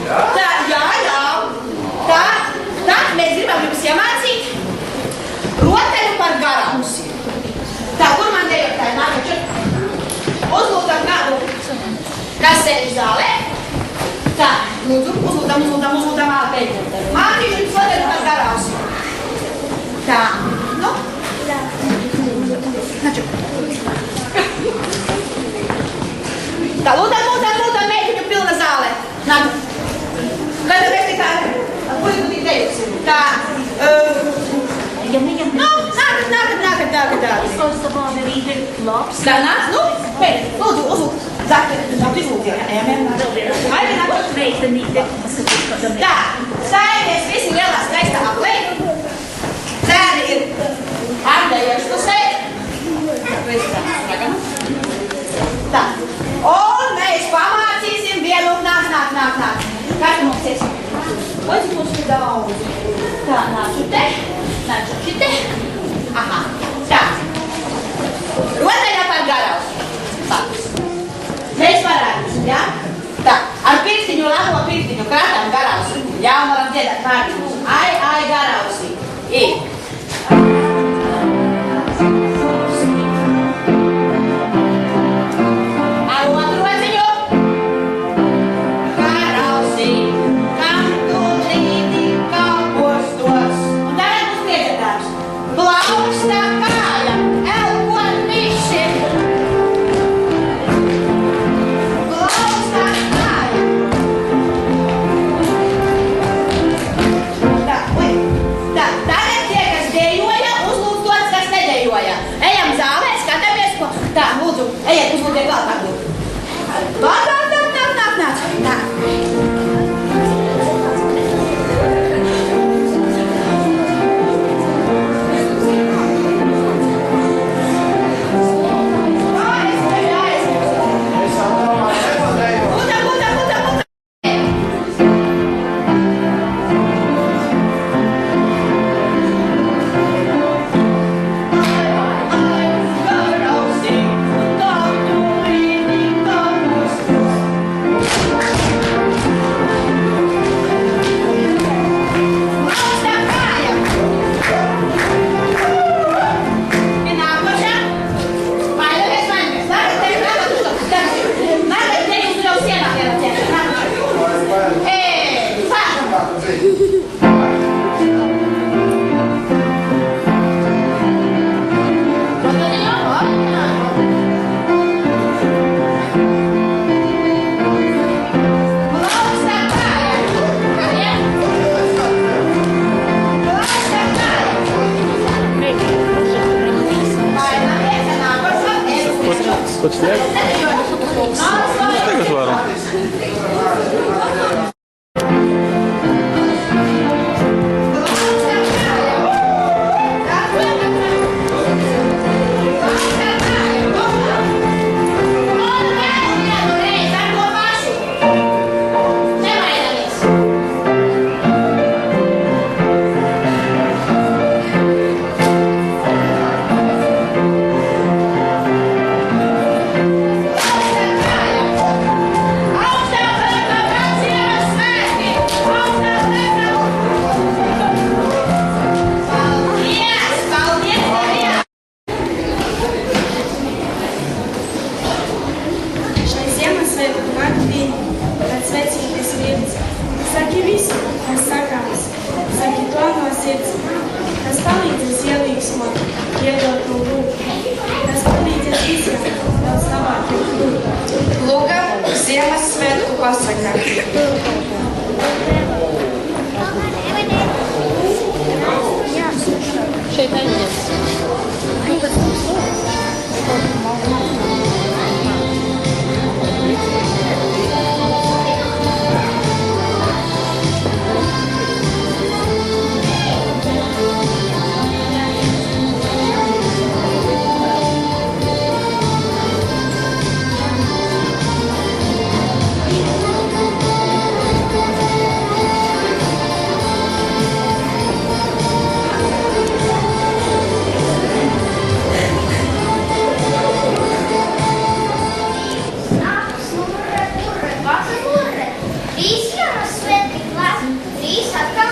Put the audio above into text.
Tā, jā. Tā, mēs gribam jums iemācīt rotaļu par garausi. Tā, kur man dejot tā ir nākaču? Uzlūdam kādu, kas sēž zālē. Tā, lūdzu, uzlūdam āpēļ. Mācīšu jums rotaļu par garausi. Tā, nu. Naču. Tā, lūdam, mēģiņu pilna zāle. Nāc. Kad mēs tik tā, ko jūs tik teikusi? Tā, nākat. Tā, nāc, nu, pēc, lūdzu, uzlūk. Zāk izlūk, Tā, stājamies visi lielā skaistā aplē. Cēri ir ārdējoši pusē. Tā, un mēs pamācīsim vienu, nāk. Kā tu mums esi? Lūdzu, mums ir daudz. Tā, nāc šite. Aha, tā. Rotaļā par garausi. Sākus. Mēs varētu, jā? Tā, ar pirkstiņu, labo pirkstiņu, krātām garausi. Jā, un varam dziedāt vārdiņus. Ai, garausi. Tā, lūdzu, ejiet, uzlūdiet vēl kādu. Nāk. Хочешь снять? Tagad varu. Ziemassvētku pasaka. Šeit aizies. trīs atkal